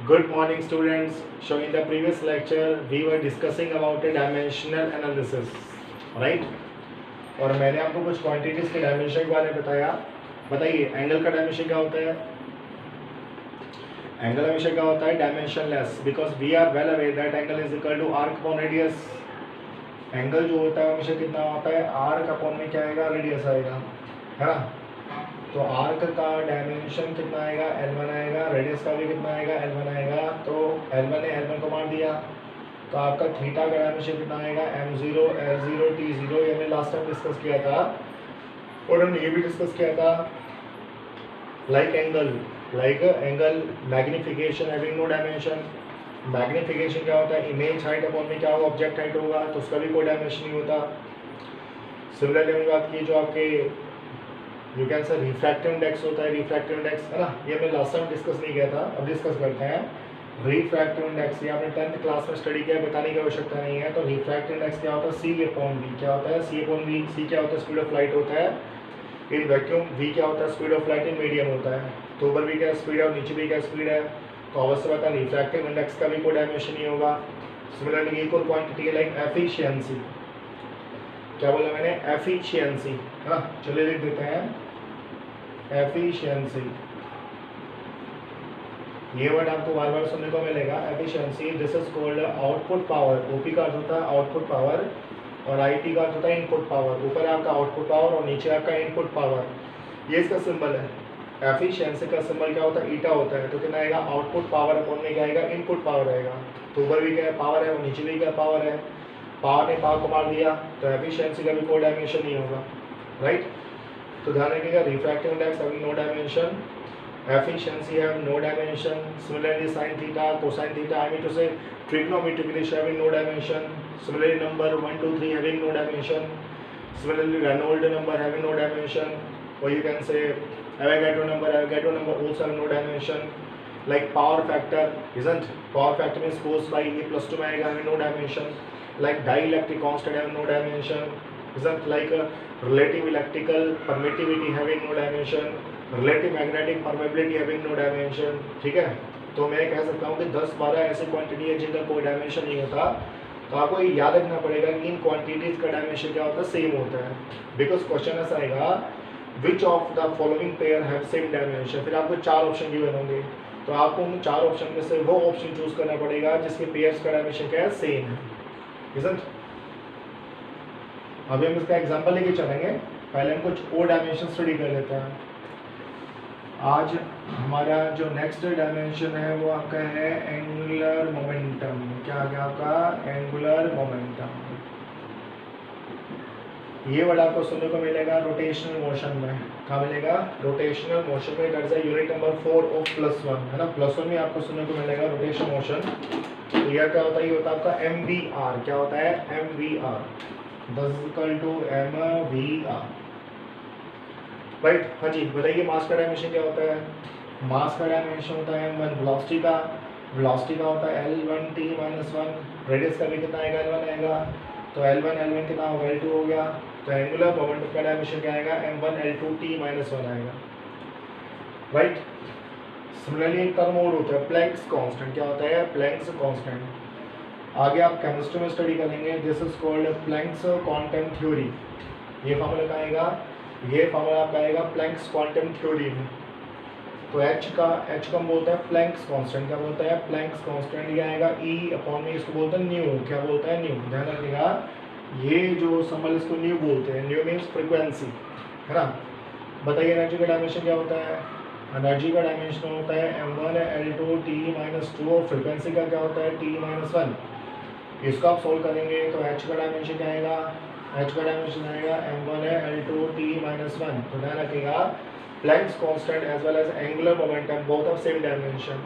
Good morning, students. So in the previous lecture, we were discussing about a dimensional analysis, right? और मैंने आपको कुछ quantities के dimension के बारे में बताया. बताइए एंगल का डायमेंशन क्या होता है? एंगल हमेशा क्या होता है? Dimensionless, because we are well aware that angle is equal to arc upon radius. Angle जो होता है हमेशा कितना होता है? आर्क अपॉन में क्या आएगा? रेडियस आएगा, है ना. तो आर्क का डायमेंशन कितना आएगा? L1 आएगा. रेडियस का भी कितना आएगा? L1 आएगा. तो L1 ने L1 को मार दिया, तो आपका थीटा का डायमेंशन कितना आएगा? M0 L0 T0. ये हमने लास्ट टाइम डिस्कस किया था, और हमने ये भी डिस्कस किया था like angle magnification having no dimension. Magnification क्या होता है? इमेज हाइट अपॉन में क्या होगा? ऑब्जेक्ट हाइट होगा, तो उसका भी कोई डायमेंशन नहीं होता. सिमिलरली हमने बात की जो आपके you can say refractive index होता है. रिफ्रैक्टिव इंडेक्स है ना, ये हमने लास्ट टाइम डिस्कस नहीं किया था, अब डिस्कस करते हैं. रिफ्रैक्टिव इंडेक्स ये आपने 10th क्लास में स्टडी किया, बताने की आवश्यकता नहीं है. तो रिफ्रैक्टिव इंडेक्स क्या होता है? C upon V. क्या होता है? C upon V. C क्या होता है? स्पीड ऑफ लाइट होता है इन वैक्यूम. V क्या होता है? Speed of light in medium होता है. तो ऊपर भी क्या स्पीड है और नीचे भी क्या स्पीड है. तो अवश्य पता रिफ्रैक्टिव इंडेक्स का भी कोई डायमेंशन नहीं होगा. सिमिलरली एक और क्वांटिटी है लाइक एफिशिएंसी. क्या बोला मैंने? एफिशिएंसी, है ना. चलिए लिख देते हैं एफिशिएंसी. ये वर्ड आपको बार बार सुनने को मिलेगा, efficiency. This is called output power. OP का अर्थ होता है आउटपुट पावर, और आईटी का अर्थ होता है इनपुट पावर. ऊपर आपका आउटपुट पावर और नीचे आपका इनपुट पावर. ये इसका सिंबल है. एफिशिएंसी का सिंबल क्या होता है? ईटा होता है. तो कितना आएगा? आउटपुट पावर अपॉन में क्या आएगा? इनपुट पावर आएगा. तो ऊपर भी क्या है? पावर है, और नीचे भी क्या पावर है? पावर ने पावर को मार दिया, तो एफिशिएंसी का भी कोई डायमेंशन नहीं होगा, राइट. तो ध्यान रखिएगा, refractive index having no dimension, efficiency have no dimension. Similarly sine theta, cosine theta, I mean to say trigonometric ratio having no dimension. Similarly number 1 2 3 having no dimension. Similarly Reynolds number having no dimension, or you can say Avogadro number also have no dimension. Like power factor, isn't power factor means force by E plus 2 omega having no dimension. Like dielectric constant having no dimension, isn't like relative electrical permittivity having no dimension, relative magnetic permeability having no dimension. ठीक है, तो मैं कह सकता हूँ कि 10-12 ऐसी quantity है जिनका कोई डायमेंशन नहीं होता. तो आपको ये याद रखना पड़ेगा कि इन क्वांटिटीज का डायमेंशन क्या होता है? सेम होता है. बिकॉज क्वेश्चन ऐसा आएगा which of the following pair have same dimension. फिर आपको 4 ऑप्शन गिवन होंगे, तो आपको उन 4 ऑप्शन में से वो ऑप्शन चूज करना पड़ेगा जिसके पेयर्स का डायमेंशन क्या है? सेम है. इजंट. अभी हम इसका एग्जांपल लेके चलेंगे. पहले हम कुछ और डायमेंशन स्टडी कर लेते हैं. आज हमारा जो नेक्स्ट डायमेंशन है वो आपका है एंगुलर मोमेंटम. क्या आ गया आपका? Angular momentum. ये वर्ड आपको सुनने को मिलेगा रोटेशनल मोशन में. कहाँ मिलेगा? रोटेशनल मोशन में. That's the unit number 4 of +1, है ना. +1 में आपको सुनने को मिलेगा रोटेशनल मोशन. तो यह क्या होता है? ये होता है आपका MVR. क्या होता है? MVR. MVR, right. हाँ जी, बताइए मास का डायमेंशन क्या होता है? मास का डायमेंशन होता है M1. वेलोसिटी का होता है L1T - 1. रेडियस का भी कितना आएगा? L1 आएगा. तो L1 कितना होगा? L2 हो गया. तो एंगुलर मोमेंटम का डायमेंशन क्या आएगा? M1 L2T - 1 आएगा, राइट. सिमिलरली एक टर्म और होता है प्लैंक्स कांस्टेंट. क्या होता है? Planck's constant. आगे आप केमिस्ट्री में स्टडी करेंगे. This is called Planck's quantum theory. ये फॉर्मूला का आएगा, ये फॉर्मूला आपका आएगा प्लैंक्स क्वांटम थ्योरी में. तो H का हम बोलते हैं प्लैंक्स कांस्टेंट. क्या बोलता है? Planck's constant. ये आएगा E अपॉन में, इसको बोलते हैं न्यू. क्या बोलता है? न्यू. ध्यान रखिएगा, ये जो सिंबल इसको न्यू बोलते हैं. न्यू मीन्स फ्रीक्वेंसी, है ना. बताइए एनर्जी का डायमेंशन क्या होता है? एनर्जी का डायमेंशन होता है M1 L2 T - 2, और फ्रीक्वेंसी का क्या होता है? T - 1. इसको आप सोल्व करेंगे तो H का डायमेंशन क्या आएगा? H का डायमेंशन आएगा M1 L2 T - 1. तो ध्यान रखिएगा, Planck's constant as well as angular momentum both of same dimension.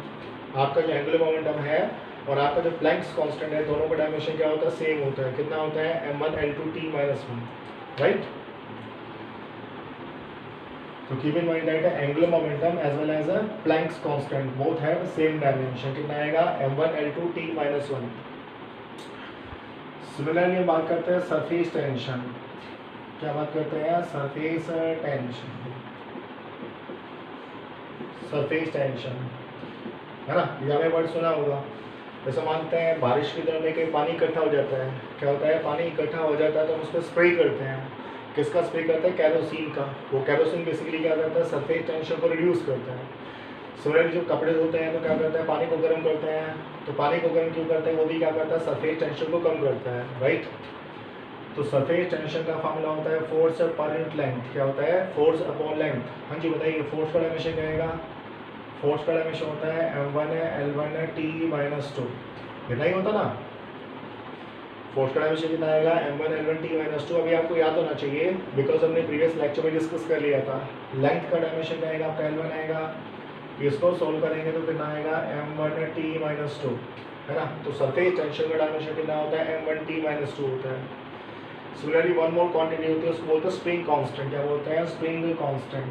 आपका जो एंगुलर मोमेंटम है और आपका जो प्लैंक्स कांस्टेंट है, दोनों का डायमेंशन क्या होता है? सेम होता है. कितना होता है? M1 L2 T - 1, right. तो keep in mind that angular momentum as well as Planck's constant both have same dimension. कितना आएगा? M1 L2 T - 1. सिमिलरली बात करते हैं सरफेस टेंशन. क्या बात करते हैं? Surface tension. है ना, ये आपने वर्ड सुना होगा। जैसे मानते हैं बारिश के दिनों में कहीं पानी इकट्ठा हो जाता है, क्या होता है, पानी इकट्ठा हो जाता है तो हम उस पर स्प्रे करते हैं। किसका स्प्रे करते हैं? कैरोसिन का। वो कैरोसिन बेसिकली क्या करता है, सरफेस टेंशन को रिड्यूस करता है। सिमिलरली जो कपड़े धोते हैं तो क्या करते हैं, पानी को गर्म करते हैं। तो पानी को गर्म क्यों करते हैं, वो भी क्या करता है, सरफेस टेंशन को कम करता है, राइट। तो सरफेस टेंशन का फॉर्मूला होता है फोर्स पर यूनिट लेंथ। क्या होता है, फोर्स अपॉन लेंथ। हाँ जी बताइए, फोर्स का डायमेंशन क्या आएगा? फोर्स का डायमेंशन होता है m1 है L1 है T-2, इतना ही होता ना। फोर्स का डायमेंशन कितना आएगा, m1 L1 T-2। अभी आपको याद होना चाहिए बिकॉज हमने प्रीवियस लेक्चर में डिस्कस कर लिया था। लेंथ का डायमेंशन क्या आएगा आपका, L1 आएगा। इसको सोल्व करेंगे तो कितना आएगा, m1 T-2, है ना। तो सरफेस टेंशन का डायमेंशन कितना होता है, m1 T-2 होता है। सिमिलरली वन मोर क्वांटिटी होती है, उसको बोलते हैं स्प्रिंग कांस्टेंट। क्या बोलते हैं, spring constant.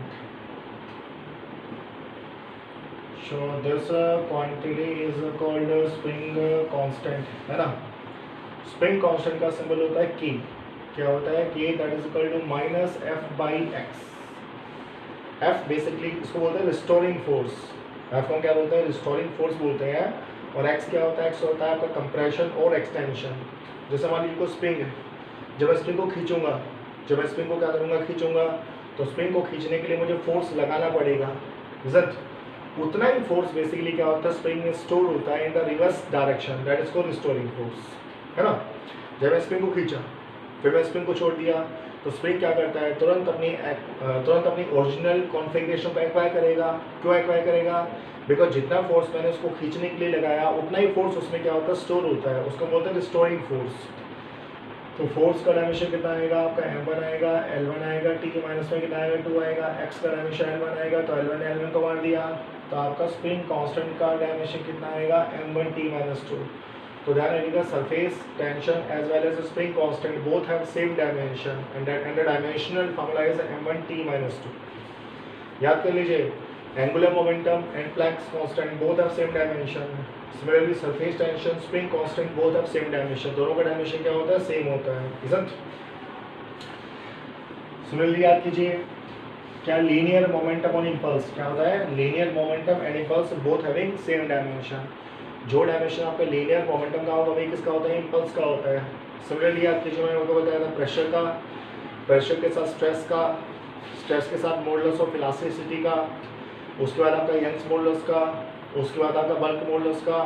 So this quantity is called spring constant, है ना। स्प्रिंग कांस्टेंट का सिंबल होता है K। क्या होता है, K that is equal to minus F by X. F basically इसको बोलते हैं रिस्टोरिंग फोर्स। एफ को क्या बोलते हैं, रिस्टोरिंग फोर्स बोलते हैं। और एक्स क्या होता है, एक्स होता है आपका कंप्रेशन और एक्सटेंशन। जैसे मान लीजिए स्प्रिंग है, जब मैं स्प्रिंग को खींचूंगा, जब मैं स्प्रिंग को क्या करूंगा, खींचूंगा, तो स्प्रिंग को खींचने के लिए मुझे फोर्स लगाना पड़ेगा, इजंट। उतना ही फोर्स बेसिकली क्या होता है, स्प्रिंग में स्टोर होता है in the reverse direction, that is called restoring force, है ना। जब मैं स्प्रिंग को खींचा, फिर मैं स्प्रिंग को छोड़ दिया, तो स्प्रिंग क्या करता है, तुरंत अपनी ओरिजिनल कॉन्फ़िगरेशन को एक्वायर करेगा। क्यों एक्वायर करेगा, बिकॉज जितना फोर्स मैंने उसको खींचने के लिए लगाया उतना ही फोर्स उसमें क्या होता है, स्टोर होता है। उसको बोलते हैं रिस्टोरिंग फोर्स। तो फोर्स का डायमेंशन कितना आएगा आपका, m1 आएगा, L1 आएगा, T माइनस में कितना आएगा, 2 आएगा। x का डायमेंशन L1 आएगा, तो L1 ने L1 को मार दिया, तो आपका स्प्रिंग कांस्टेंट का डायमेंशन कितना आएगा, m1 T-2। तो ध्यान रखिएगा, surface tension as well as spring constant both have same dimension and the dimensional formula is m1 T-2। याद कर लीजिए, angular momentum and Planck's constant both have same dimension. Similarly surface tension, spring constant both have same dimension. दोनों का dimension क्या होता है, same होता है, इजंट। सिमिलरली याद कीजिए, क्या लीनियर मोमेंटम और इंपल्स क्या होता है, linear momentum and impulse both having same dimension. जो डायमेंशन आपका लीनियर मोमेंटम का होगा वही किसका होता है, इंपल्स का होता है। सिमिलरली याद कीजिए, मैंने आपको बताया था प्रेशर का, प्रेशर के साथ स्ट्रेस का, स्ट्रेस के साथ मॉडुलस ऑफ इलास्टिसिटी का, उसके बाद आपका यंग्स मॉडुलस का, उसके बाद आपका बल्क मॉडुलस का,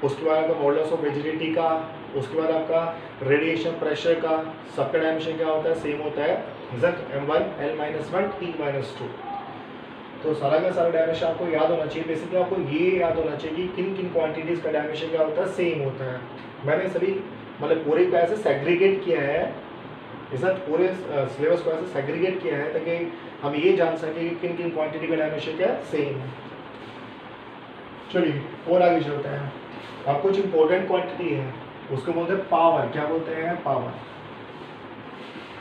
उसके बाद आपका मॉडुलस ऑफ रिजिडिटी का, उसके बाद आपका रेडिएशन प्रेशर का। सबका डायमेंशन क्या होता है, सेम होता है, m1 L-1 T-2। तो सारा का सारा डायमेंशन आपको याद होना चाहिए। बेसिकली आपको ये याद होना चाहिए कि किन किन क्वांटिटीज़ का डायमेंशन क्या होता है, सेम होता है। मैंने सभी मतलब पूरे को ऐसे सेग्रीगेट किया है, इस पूरे सिलेबस को ऐसे सेग्रीगेट किया है ताकि हम ये जान सकें कि किन किन क्वांटिटी का डायमेंशन क्या है, सेम है। चलिए और आगे चलते हैं। अब कुछ इंपॉर्टेंट क्वांटिटी है, उसको बोलते हैं पावर। क्या बोलते हैं, पावर,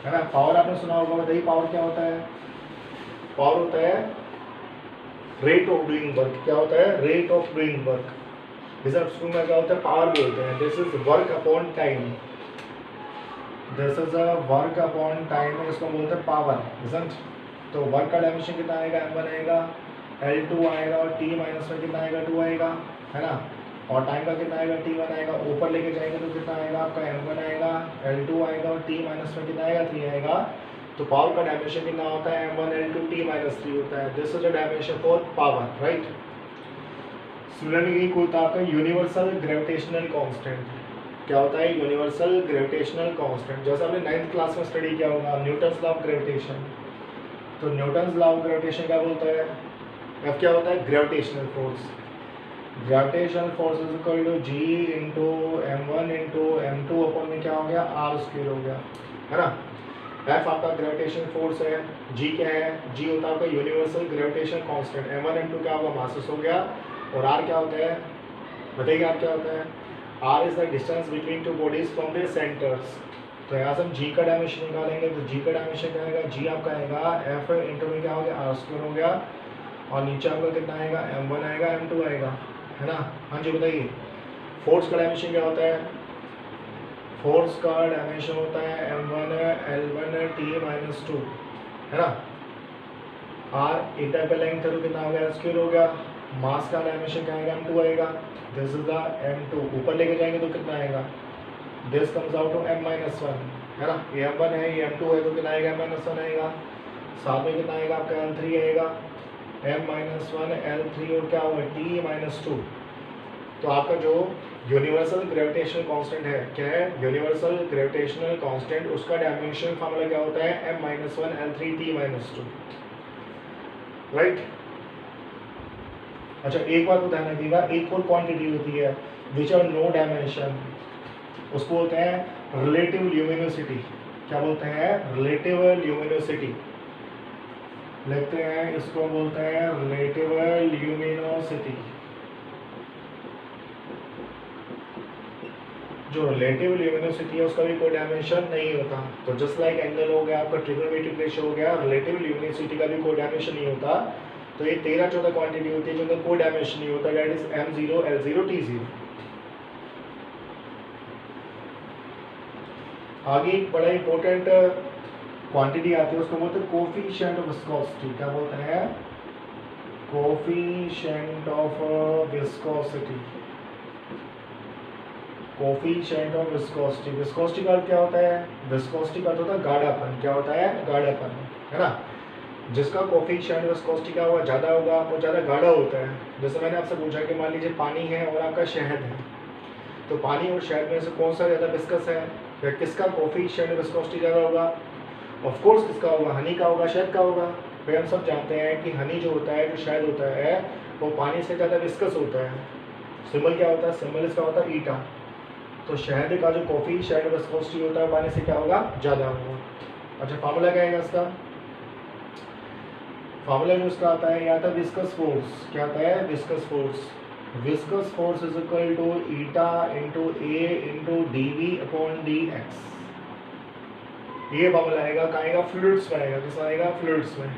है ना। पावर आपने सुना होगा, बताइए पावर क्या होता है। पावर होता है रेट ऑफ डूइंग वर्क। क्या होता है, रेट ऑफ डूइंग वर्क। जैसे स्कूल में क्या होता है, पावर बोलते हैं। This is work upon time, this is a work upon time, इसको बोलते हैं पावर, इजंट। तो वर्क का डायमेंशन कितना आएगा, m1 आएगा, L2 आएगा, और T माइनस में कितना आएगा, 2 आएगा, है ना। और टाइम का कितना आएगा, T1 आएगा। ऊपर लेके जाएंगे तो कितना आएगा आपका, m1 आएगा, L2 आएगा, और T माइनस में कितना आएगा, 3 आएगा। तो पावर का डायमेंशन कितना होता है, m1 L2 T-3 होता है। This is a dimension for power, right. Similarly एक होता है आपका यूनिवर्सल ग्रेविटेशनल कांस्टेंट। क्या होता है, यूनिवर्सल ग्रेविटेशनल कांस्टेंट। जैसे आपने 9th क्लास में स्टडी किया होगा, न्यूटन्स लॉ ऑफ ग्रेविटेशन। तो न्यूटन्स लॉ ऑफ ग्रेविटेशन क्या बोलता है, एफ क्या होता है, gravitational force. Gravitational force is equal to G into m1 into m2 upon में क्या हो गया, r² हो गया, है ना। एफ आपका ग्रेविटेशन फोर्स है, जी क्या है, जी होता है आपका universal gravitation constant. m1 m2 क्या होगा, मासेस हो गया, और r क्या होता है, बताइए r क्या होता है, r is the distance between two bodies from there centres. तो यहाँ से हम g का डायमेंशन निकालेंगे, तो g का डायमेंशन क्या आएगा, g आपका आएगा f इंटू में क्या हो गया, r² हो गया, और नीचे आपका कितना आएगा, m1 आएगा, m2 आएगा, है ना। हाँ जी बताइए, फोर्स का डायमेंशन क्या होता है, फोर्स का डायमेंशन होता है m1 L1 T-2, है ना। r एटा पे लेंथ है तो कितना हो गया, r² हो गया, मास का डायमेंशन क्या आएगा, m2 आएगा, दिस इज द m2, ऊपर लेके जाएंगे तो कितना आएगा, this comes out to m-1, है ना, ये m1 है, ये m2 है, तो कितना आएगा, m-1 आएगा, साथ में कितना आएगा आपका m3 आएगा, m-1 l3 और क्या होगा t-2। तो आपका जो यूनिवर्सल ग्रेविटेशनल कांस्टेंट है, क्या है, यूनिवर्सल ग्रेविटेशनल कांस्टेंट, उसका डायमेंशन फार्मूला क्या होता है, m-1 l3 t-2, राइट। अच्छा एक बात तो ध्यान रखिएगा, एक और क्वांटिटी होती है विच आर नो डायमेंशन, उसको बोलते हैं रिलेटिव ल्यूमिनोसिटी। क्या बोलते हैं, रिलेटिव ल्यूमिनोसिटी, लिखते हैं इसको बोलते हैं रिलेटिव ल्यूमिनोसिटी। जो रिलेटिव ल्यूमिनोसिटी है उसका भी कोई डायमेंशन नहीं होता। तो जस्ट लाइक एंगल हो गया, आपका ट्रिग्नोमेट्रिक रेशियो हो गया, रिलेटिव ल्यूमिनोसिटी का भी कोई डायमेंशन नहीं होता। तो ये 13-14 क्वांटिटी होती है जिनका कोई डायमेंशन नहीं होता, that is m0 l0 t0। आगे एक बड़ा इंपॉर्टेंट क्वांटिटी आती है, उसको बोलते हैं कोफिशिएंट ऑफ विस्कोसिटी। क्या बोलते हैं, coefficient of viscosity, coefficient of viscosity. Viscosity का क्या होता है, विस्कोसिटी का होता है गाढ़ापन। क्या होता है, गाढ़ापन, है ना। जिसका कोफिशिएंट विस्कोसिटी क्या होगा, ज़्यादा होगा, वो ज़्यादा गाढ़ा होता है। जैसे मैंने आपसे पूछा कि मान लीजिए पानी है और आपका शहद है, तो पानी और शहद में से कौन सा ज़्यादा विस्कस है, या किसका कोफिशिएंट विस्कोसिटी ज़्यादा होगा, ऑफ कोर्स किसका होगा, हनी का होगा, शहद का होगा। भाई हम सब जानते हैं कि हनी जो होता है, जो शहद होता है, वो पानी से ज़्यादा विस्कस होता है। सिंबल क्या होता है, सिंबल इसका होता है ईटा। तो शहद का जो कोफिशिएंट विस्कोसिटी होता है पानी से क्या होगा, ज़्यादा होगा। अच्छा फार्मूला क्या है इसका, फार्मूला जो इसका आता है, या आता है विस्कस फोर्स। क्या आता है, viscous force. Viscous force is equal to eta into a into dv upon dx। ये फार्मूला आएगा, कहाँ आएगा, फ्लूइड्स में आएगा। किस आएगा, फ्लूइड्स में।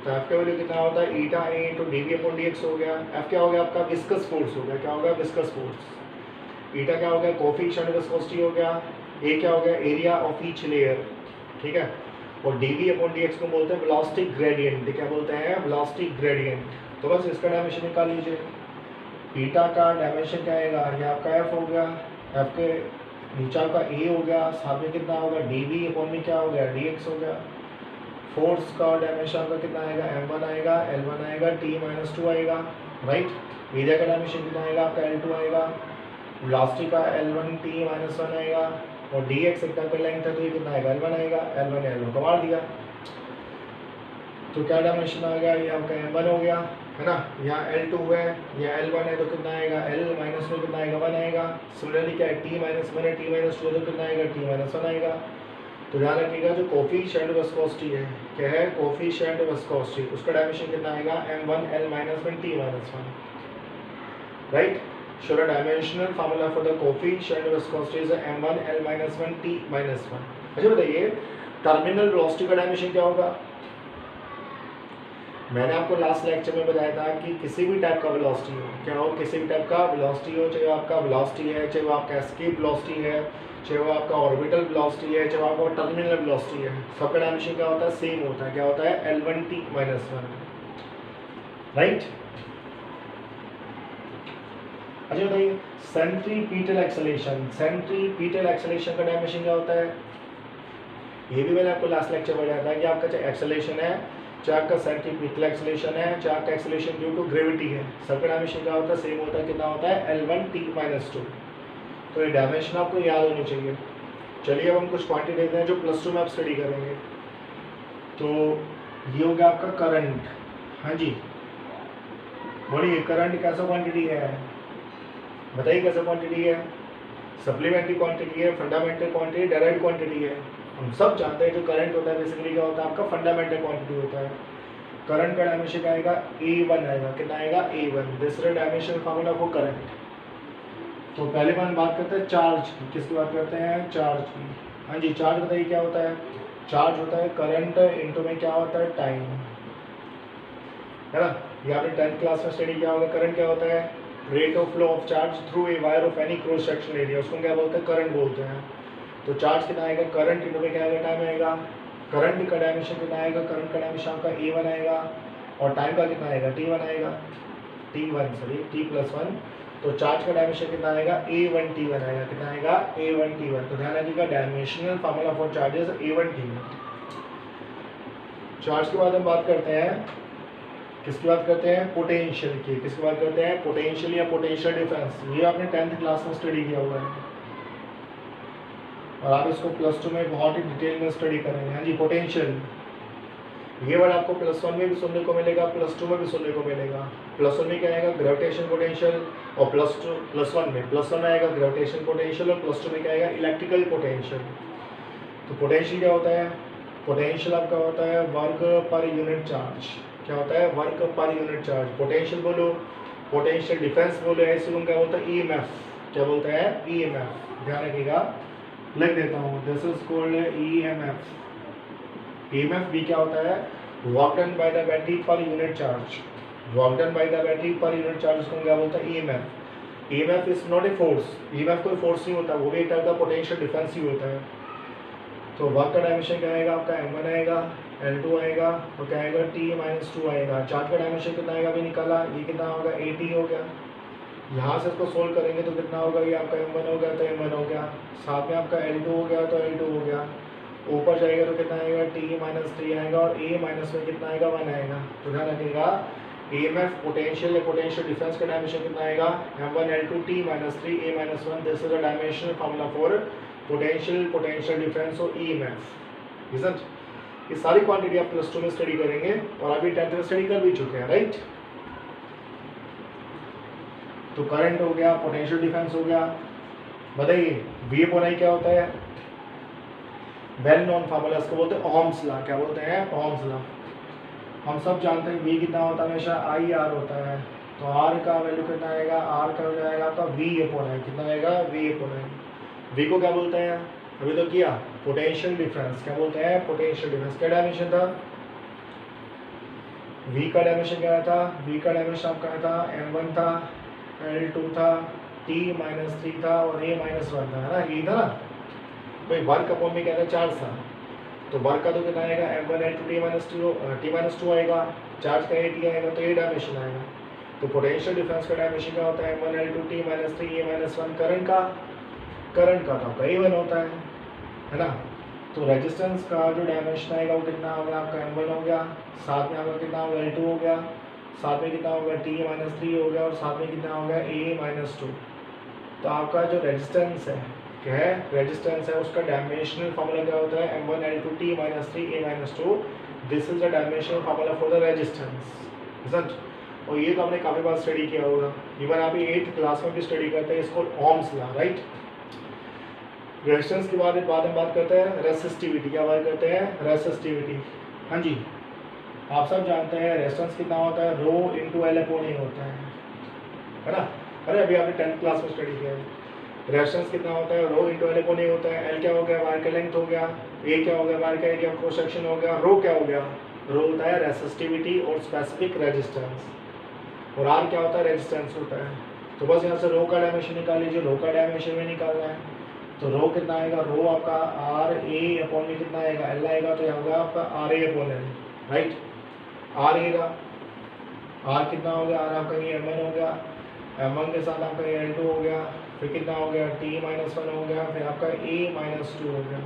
तो एफ का वैल्यू कितना होता है, ईटा ए इंटू dv अपॉन dx हो गया। एफ क्या हो गया आपका, विस्कस फोर्स हो गया। क्या हो गया, विस्कस फोर्स। ईटा क्या हो गया, कोफिशिएंट विस्कोसिटी हो गया। ए क्या हो गया, एरिया ऑफ ईच लेयर, ठीक है। और dv अपॉन dx को बोलते हैं वेलोसिटी ग्रेडियंट। क्या बोलते हैं, वेलोसिटी ग्रेडियंट। तो बस इसका डायमेंशन निकाल लीजिए। ईटा का डायमेंशन क्या आएगा, ये आपका एफ हो गया, एफ के नीचे का ए हो गया, साथ में कितना होगा, dv अपॉन में क्या हो गया, dx हो गया। फोर्स का डायमेंशन आपका कितना आएगा, m1 आएगा, l1 आएगा, t-2 आएगा, राइट। एरिया का डायमेंशन कितना आएगा आपका, l2 आएगा, वेलोसिटी का l1 t-1 आएगा, और dx एक तक लेंथ है तो ये कितना आएगा, l1 आएगा, l1 को मार दिया। तो क्या डायमेंशन आ गया, ये आपका m1 हो गया, है ना। यहाँ l2 है, यहाँ l1 है, तो कितना आएगा, l माइनस में कितना आएगा, 1 आएगा। सिमिलरली क्या है, t-1 है, t-2 है, तो कितना आएगा, t-1 आएगा। तो ध्यान रखिएगा जो कोफिशिएंट विस्कोसिटी है, क्या है, कोफिशिएंट विस्कोसिटी, उसका डायमेंशन कितना आएगा, m1 l-1 t-1, right. So the dimensional formula for the coefficient viscosity is m1 l-1 t-1। अच्छा बताइए टर्मिनल वेलोसिटी का डायमेंशन क्या होगा। मैंने आपको लास्ट लेक्चर में बताया था कि किसी भी टाइप का वेलोसिटी हो, क्या हो, किसी भी टाइप का वेलोसिटी हो, चाहे वो आपका वेलोसिटी है, चाहे वो आपका एस्केप वेलोसिटी है, चाहे वो आपका ऑर्बिटल वेलोसिटी है, चाहे वो आपका टर्मिनल वेलोसिटी है, सबका डायमेंशन क्या होता है, सेम होता है। क्या होता है, l1 t-1, राइट। अच्छा बताइए सेंट्रीपिटल एक्सेलरेशन, सेंट्रीपिटल एक्सेलरेशन का डायमेंशन क्या होता है। ये भी मैंने आपको लास्ट लेक्चर में बताया था कि आपका चाहे एक्सेलरेशन है, चाहे आपका सेंट्रीपिटल एक्सेलरेशन है, चाहे आपका एक्सेलरेशन ड्यू टू ग्रेविटी है, सबका डायमेंशन क्या होता है, सेम होता है। कितना होता है, l1 t-2। तो ये डायमेंशन आपको याद होनी चाहिए। चलिए अब हम कुछ क्वांटिटी देते हैं जो +2 में आप स्टडी करेंगे। तो ये हो गया आपका करंट। हाँ जी बोलिए, करंट कैसा क्वांटिटी है, बताइए कैसा क्वांटिटी है, सप्लीमेंट्री क्वांटिटी है, फंडामेंटल क्वांटिटी, डायरेक्ट क्वांटिटी है। हम सब जानते हैं जो करंट होता है बेसिकली क्या होता है, आपका फंडामेंटल क्वांटिटी होता है। करंट का डायमेंशन क्या आएगा, a1 आएगा। कितना आएगा, a1। This is dimensional formula for current. तो पहले बात करते हैं चार्ज की। किसकी बात करते हैं, चार्ज की। हाँ जी चार्ज बताइए क्या होता है, चार्ज होता है करंट इंटू में क्या होता है, टाइम, है ना। ये आपने 10th क्लास में स्टडी किया होगा। करंट क्या होता है, rate of flow of charge through a wire of any cross section area, उसको क्या बोलते हैं, करंट बोलते हैं। तो चार्ज कितना आएगा, करंट इंटू में क्या आएगा, टाइम आएगा। करंट का डायमेंशन कितना आएगा, करंट का डायमेंशन आपका a1 आएगा, और टाइम का कितना आएगा, t1 आएगा। T1 सॉरी T+1, तो चार्ज का डायमेंशन कितना आएगा A1T1 आएगा, कितना आएगा A1T1। तो ध्यान रखिएगा dimensional formula for charges A1T1। Charge के बाद हम बात करते हैं, किसकी बात करते हैं, पोटेंशियल की। किसकी बात करते हैं, पोटेंशियल या पोटेंशियल डिफरेंस। ये आपने 10th क्लास में स्टडी किया हुआ है और आप इसको +2 में बहुत ही डिटेल में स्टडी करेंगे। हाँ जी, पोटेंशियल, ये वर्ड आपको +1 में भी सुनने को मिलेगा, +2 में भी सुनने को मिलेगा। +1 में क्या आएगा, ग्रेविटेशन पोटेंशियल, और +1 में आएगा ग्रेविटेशन पोटेंशियल, और +2 में क्या आएगा, इलेक्ट्रिकल पोटेंशियल। तो पोटेंशियल क्या होता है, पोटेंशियल आपका होता है वर्क पर यूनिट चार्ज। क्या होता है, work per unit charge. Potential बोलो, पोटेंशियल डिफरेंस बोलो, ऐसे क्या बोलता है, EMF। क्या बोलता है, EMF। ध्यान रखिएगा, लिख देता हूँ, this is called EMF। EMF भी क्या होता है, work done by the battery per unit charge. Work done by the battery per unit charge, उसको क्या बोलता है, EMF। EMF is not a force, EMF कोई फोर्स नहीं होता, वो भी एक टाइप का पोटेंशियल डिफरेंस ही होता है। तो वर्क का डायमेंशन क्या आएगा आपका, M1 आएगा, L2 आएगा, और क्या आएगा, T-2 आएगा। चार्ज का डायमेंशन कितना आएगा, अभी निकाला, ये कितना होगा, AT हो गया। यहाँ से इसको सोल्व करेंगे तो कितना होगा, ये आपका M1 हो गया तो M1 हो गया, साथ में आपका L2 हो गया तो L2 हो गया। ऊपर जाएगा तो कितना आएगा, T-3 आएगा, और A माइनस में कितना आएगा, 1 आएगा। तो ध्यान रखिएगा, EMF पोटेंशियल या पोटेंशियल डिफरेंस का डायमेंशन कितना आएगा, M1 L2 T-3 A-1। This is a dimensional formula for potential, potential difference और EMF। इजंट, ये सारी क्वांटिटी आप +2 में स्टडी करेंगे और अभी 10th में स्टडी कर भी चुके हैं, राइट। तो करंट हो गया, पोटेंशियल डिफरेंस हो गया। बताइए V/I क्या होता है, वेल नोन फार्मूला, इसको बोलते हैं ओम्स लॉ। क्या बोलते हैं, ओम्स लॉ। हम सब जानते हैं V कितना होता है, हमेशा IR होता है। तो R का वैल्यू कितना आएगा, R का हो जाएगा आपका V/I। कितना आएगा, V/I। V को क्या बोलते हैं, अभी तो किया, पोटेंशियल डिफरेंस। क्या बोलते हैं, पोटेंशियल डिफरेंस। क्या डायमेंशन था, V का डायमेंशन क्या था, V का डायमेंशन आपका था M1 था, L2 था, T-3 था, और A-1 था, है ना, यही था ना भाई। वर्क अपॉन में क्या था, चार्ज था। तो वर्क का तो कितना आएगा, M1 L2 T-2 आएगा, चार्ज का AT आएगा, तो ये डायमेंशन आएगा। तो पोटेंशियल डिफरेंस का डायमेंशन क्या होता है, M1 L2 T-3 A-1। Current का तो आपका A1 होता है ना। तो रेजिस्टेंस का जो डायमेंशन आएगा वो कितना हो गया आपका, M1 हो गया, साथ में आपका कितना होगा, L2 हो गया, साथ में कितना होगा, T-3 हो गया, और साथ में कितना होगा, A-2। तो आपका जो रेजिस्टेंस है, क्या है, रेजिस्टेंस है, उसका डायमेंशनल फार्मूला क्या होता है, M1 L2 T-3 A-2। This is the dimensional formula for the resistance. और ये तो आपने काफ़ी बार स्टडी किया होगा, इवन आप 8th क्लास में भी स्टडी करते हैं, इसको ओम्स लॉ, राइट। रेजिस्टेंस के बाद हम बात करते हैं रेसिस्टिविटी। क्या बात करते हैं, रेसिस्टिविटी। हाँ जी, आप सब जानते हैं रेजिस्टेंस कितना होता है, ρ × L/A होता है ना। अरे अभी आपने 10th क्लास में स्टडी किया है। रेजिस्टेंस कितना होता है, ρ × L/A होता है। L क्या हो गया, वायर का लेंथ हो गया, A क्या हो गया, वायर का एरिया क्रॉस सेक्शन हो गया, ρ क्या हो गया, ρ होता है रेसिस्टिविटी और स्पेसिफिक रेजिस्टेंस, और R क्या होता है, रेजिस्टेंस होता है। तो बस यहाँ से ρ का डायमेंशन निकाल लीजिए, ρ का डायमेंशन में निकालना है। तो रो कितना आएगा, रो आपका RA/में कितना आएगा, L आएगा, तो यहाँ होगा आपका RA/L, राइट। RA का R कितना हो गया, R आपका ये M1 हो गया, M1 के साथ आपका ये L2 हो गया, फिर कितना हो गया, T-1 हो गया, फिर आपका A-2 हो गया।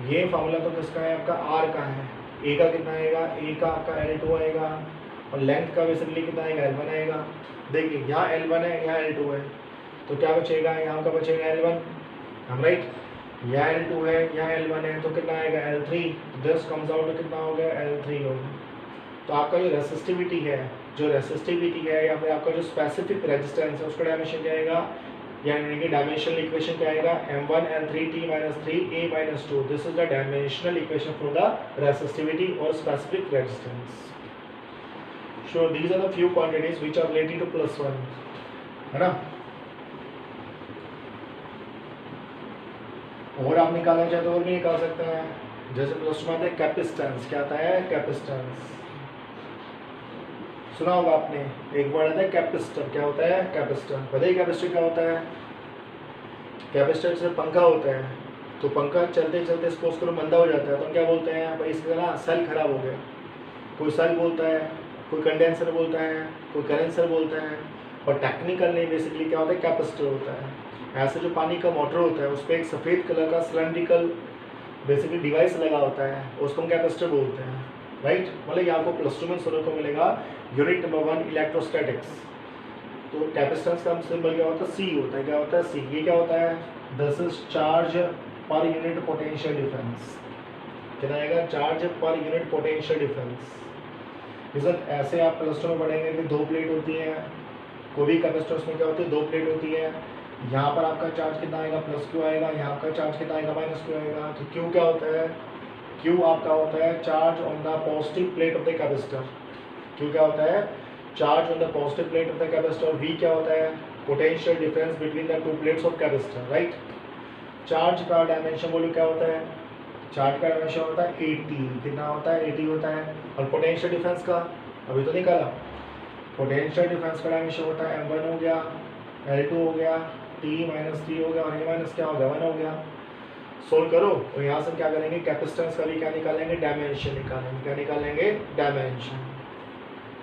ये फार्मूला तो किसका है, आपका R का है। A का कितना आएगा, A का आपका L2 आएगा, और लेंथ का बेसिकली कितना आएगा, L1 आएगा। देखिए यहाँ L1 है, यहाँ L2 है, तो क्या बचेगा, यहाँ का बचेगा L1, राइट। यहाँ L2 है, यहाँ L1 है, तो कितना आएगा, L3। दिस कम्स आउट कितना हो गया, L3 हो गया। तो आपका जो रेसिस्टिविटी है, या फिर आपका जो स्पेसिफिक रेजिस्टेंस है, उसका डायमेंशन क्या आएगा, यानी कि डायमेंशनल इक्वेशन क्या आएगा, M1 L3 T-3 A-2। This is the dimensional equation for the resistivity और specific resistance. So these are the few quantities which are related to +1, है ना। और आप निकालना चाहते हो और भी निकाल सकते हैं, जैसे +2 में आता है कैपेसिटेंस। क्या आता है, कैपेसिटेंस। सुना होगा आपने, एक वर्ड आता है कैपेसिटर। क्या होता है, कैपेसिटर। बताइए कैपेसिटर क्या होता है। कैपेसिटर से पंखा होता है, तो पंखा चलते चलते सपोज करो मंदा हो जाता है, तो हम क्या बोलते हैं भाई, इसका ना सेल खराब हो गया। कोई सेल बोलता है, कोई कंडेंसर बोलता है, कोई कंडेंसर बोलता है, और टेक्निकल नेम बेसिकली क्या होता है, कैपेसिटर होता है। ऐसे जो पानी का मोटर होता है उस पर एक सफ़ेद कलर का सिलेंड्रिकल बेसिकली डिवाइस लगा होता है, उसको हम कैपेसिटर बोलते हैं, राइट। मतलब ये आपको प्लस टू में सुनने को मिलेगा, यूनिट नंबर 1 इलेक्ट्रोस्टैटिक्स। तो कैपेसिटेंस का सिंबल क्या होता है, सी होता है। क्या होता है, सी। ये क्या होता है, this is charge per unit potential difference. कितना आएगा, charge per unit potential difference. Result ऐसे आप प्लस टू में पढ़ेंगे कि दो प्लेट होती है, कोई भी कैपेसिटर्स में क्या होती है, दो प्लेट होती है। यहाँ पर आपका चार्ज कितना आएगा, प्लस क्यू आएगा, यहाँ का चार्ज कितना आएगा, माइनस क्यू आएगा। तो क्यू क्या होता है, क्यू आपका होता है charge on the positive plate of the capacitor. Q क्या होता है, charge on the positive plate of the capacitor. V क्या होता है, potential difference between the two plates of capacitor, right. Charge का डायमेंशन बोलो क्या होता है, चार्ज का डायमेंशन होता है 80। कितना होता है, 80 होता है। और पोटेंशियल डिफरेंस का अभी तो निकाला, पोटेंशियल डिफरेंस का डायमेंशन होता है m1 हो गया, L2 हो गया, T माइनस 3 हो गया, और ये माइनस क्या हो गया, 1 हो गया। सोल्व करो और यहाँ से क्या करेंगे, कैपेसिटेंस का भी क्या निकालेंगे, डायमेंशन निकालेंगे। क्या निकालेंगे, डायमेंशन,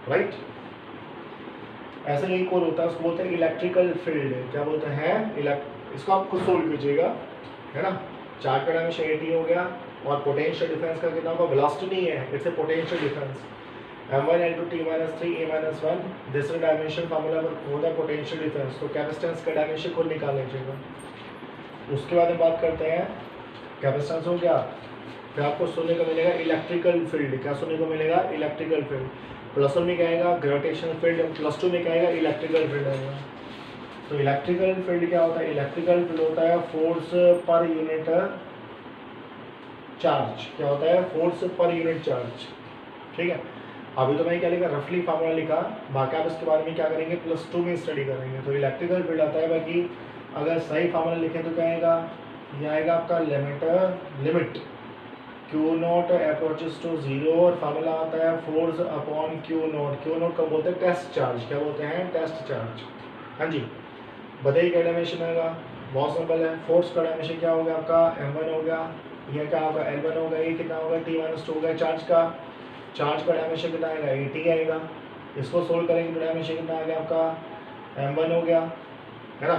राइट। ऐसे ही एक और होता है, उसको बोलते हैं इलेक्ट्रिकल फील्ड। क्या बोलते हैं, इसको आप खुद सोल्व कीजिएगा, है ना। चार्ज का डायमेंशन 80 हो गया, और पोटेंशियल डिफरेंस का कितना होगा, वेलोसिटी नहीं है, it's a potential difference. m1 L2 T minus 3 A minus 1, this is dimension formula for the potential difference. तो कैपेसिटेंस का डायमेंशन खुद निकाल लीजिएगा। उसके बाद हम बात करते हैं, कैपेसिटेंस हो गया, फिर आपको सुनने को मिलेगा इलेक्ट्रिकल फील्ड। क्या सुनने को मिलेगा, इलेक्ट्रिकल फील्ड। प्लस वन में क्या आएगा, ग्रेविटेशनल फील्ड। प्लस टू में क्या आएगा, इलेक्ट्रिकल फील्ड आएगा। तो इलेक्ट्रिकल फील्ड क्या होता है, इलेक्ट्रिकल फील्ड होता है फोर्स पर यूनिट चार्ज। क्या होता है, फोर्स पर यूनिट चार्ज, ठीक है। अभी तो मैं क्या लिखा, रफली फार्मूला लिखा, बाकी आप इसके बारे में क्या करेंगे, प्लस टू में स्टडी करेंगे। तो इलेक्ट्रिकल फील्ड आता है, बाकी अगर सही फार्मूला लिखें तो क्या आएगा, ये आएगा आपका limit Q naught approaches to zero, और फार्मूला आता है force upon Q naught. Q naught कब बोलते हैं, टेस्ट चार्ज। क्या बोलते हैं, टेस्ट चार्ज। हाँ जी, बताइए क्या डायमेंशन आएगा, बहुत सिंपल है। फोर्स का डायमेंशन क्या होगा आपका, m1 हो गया, यह क्या होगा, L1 होगा, ये कितना होगा, T माइनस 2 होगा। चार्ज का डायमेंशन कितना आएगा, 80 आएगा। इसको सोल्व करेंगे तो डायमेंशन कितना आ गया आपका, m1 हो गया, है ना।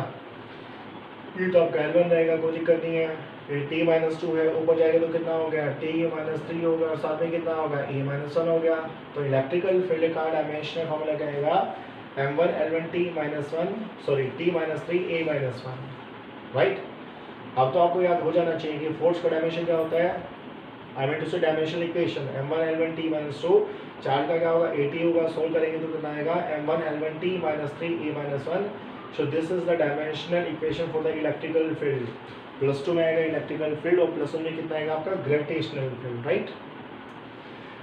ये तो आपका L1 रहेगा, कोई दिक्कत नहीं है। ये T माइनस 2 है, ऊपर जाएगा तो कितना हो गया, T माइनस 3 होगा, और साथ में कितना होगा, A माइनस 1 हो गया। तो इलेक्ट्रिकल फील्ड का डायमेंशनल फार्मूला क्या आएगा, m1 L1 T minus 1, sorry T minus 3 A minus 1, right. अब तो आपको याद हो जाना चाहिए कि फोर्स का डायमेंशन क्या होता है, आई मीन टू से dimensional equation m1 L1 T minus 2, charge का क्या होगा, 80 होगा। सोल्व करेंगे तो कितना आएगा, m1 L1 T minus 3 A minus 1। So this is the dimensional equation for the electrical field. Plus two में आएगा इलेक्ट्रिकल फील्ड, और प्लस वन में कितना आएगा आपका, ग्रेविटेशनल फील्ड, राइट।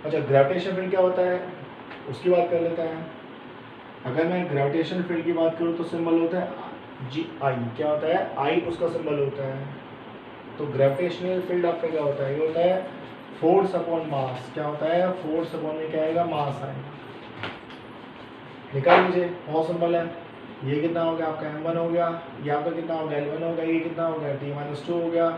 अच्छा, ग्रेविटेशनल फील्ड क्या होता है, उसकी बात कर लेते हैं। अगर मैं ग्रेविटेशनल फील्ड की बात करूँ तो सिंबल होता है GI। क्या होता है, I उसका सिंबल होता है। तो ग्रेविटेशनल फील्ड आपका क्या होता है, ये होता है फोर्स अपॉन मास। क्या होता है, फोर्स अपॉन में क्या आएगा, मास आएगा। निकाल लीजिए, बहुत सिंपल है। ये कितना हो गया आपका, m1 हो गया, ये आपका कितना हो गया, L1 हो गया, ये कितना हो गया, T माइनस 2 हो गया।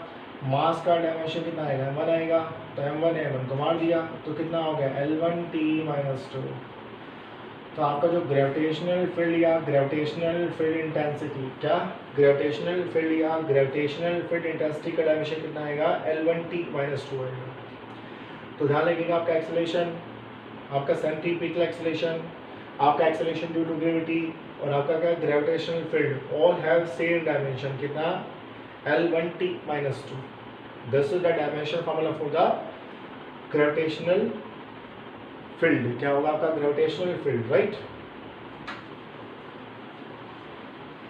मास का डायमेंशन कितना आएगा, m1 आएगा। तो m1 को मार दिया तो कितना हो गया, L1 T माइनस 2। तो आपका जो ग्रेविटेशनल फील्ड या ग्रेविटेशनल फील्ड इंटेंसिटी, क्या ग्रेविटेशनल फील्ड या ग्रेविटेशनल फील्ड इंटेंसिटी का डायमेंशन कितना आएगा, L1 T माइनस 2 आएगा। तो ध्यान रखिएगा, आपका एक्सेलरेशन, आपका सेंट्रीपिटल एक्सेलरेशन, आपका एक्सेलरेशन ड्यू टू ग्रेविटी, और आपका क्या gravitational field, all have same dimension. कितना, L1 T minus 2। This is the dimension formula for the gravitational field. क्या होगा आपका, ग्रेविटेशनल फील्ड, राइट।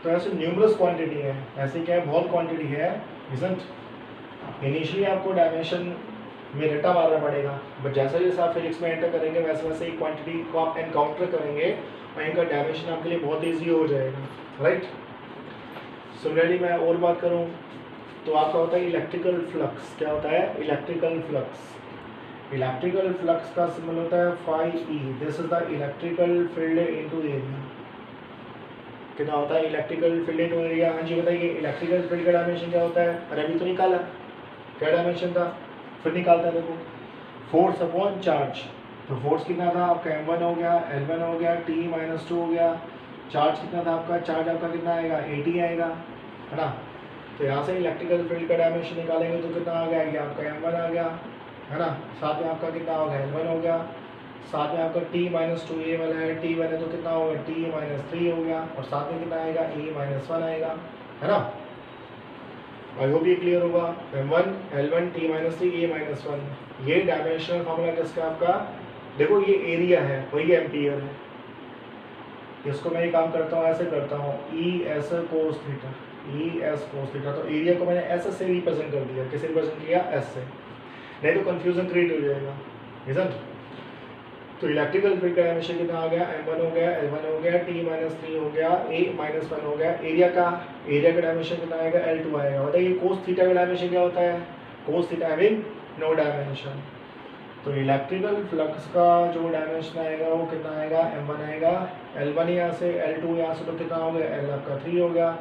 तो ऐसे न्यूमरस क्वांटिटी है, ऐसे क्या है, बहुत क्वांटिटी है, इजंट। इनिशियली आपको डायमेंशन में रट्टा मारना पड़ेगा, बट जैसे जैसे आप फिजिक्स में एंटर करेंगे वैसे वैसे ही क्वांटिटी को आप एनकाउंटर करेंगे, और इनका डायमेंशन आपके लिए बहुत ईजी हो जाएगा, राइट। सिमिलरली मैं और बात करूं तो आपका होता है इलेक्ट्रिकल फ्लक्स। क्या होता है, इलेक्ट्रिकल फ्लक्स। इलेक्ट्रिकल फ्लक्स का सिंबल होता है phi E। This is the electrical field into area. कितना होता है, इलेक्ट्रिकल फील्ड इनटू एरिया। हाँ जी बताइए, इलेक्ट्रिकल फील्ड का डायमेंशन क्या होता है, अरे अभी तो निकाला, क्या डायमेंशन था, फिर निकालता है, देखो, फोर्स अपॉन चार्ज। तो फोर्स कितना था आपका m1 हो गया, L1 हो गया, T-2 हो गया। चार्ज कितना था आपका, चार्ज आपका कितना आएगा, 80 आएगा, है ना। तो यहाँ से इलेक्ट्रिकल फील्ड का डायमेंशन निकालेंगे तो कितना आ गया, ये आपका m1 आ गया, है ना। साथ में आपका कितना होगा, L1 हो गया, साथ में आपका T-2 ये वाला है, T1 है तो कितना होगा, T-3 हो गया, और साथ में कितना आएगा, E-1 आएगा, है ना। आई होप ये क्लियर होगा। m1 L1 T-3 E-1, ये डायमेंशनल फार्मूला किसका आपका, देखो ये एरिया है वही एम्पियर है। इसको मैं ये काम करता हूँ, ऐसे करता हूँ, E/S cos theta, E/S cos theta. तो एरिया को मैंने S से रिप्रेजेंट कर दिया, किसे रिप्रेजेंट किया, S से, नहीं तो कंफ्यूजन क्रिएट हो जाएगा, इजंट। तो इलेक्ट्रिकल फील्ड का डायमेंशन कितना आ गया, m1 हो गया, L1 हो गया, T-3 हो गया, E-1 हो गया। एरिया का डायमेंशन कितना आएगा, L2 आएगा। बताइए कोस थीटा का डायमेंशन क्या होता है, cos theta having no dimension. तो इलेक्ट्रिकल फ्लक्स का जो डायमेंशन आएगा वो कितना आएगा, m1 आएगा, L1 यहाँ से, L2 यहाँ से, तो कितना हो गया, L आपका 3 हो गया,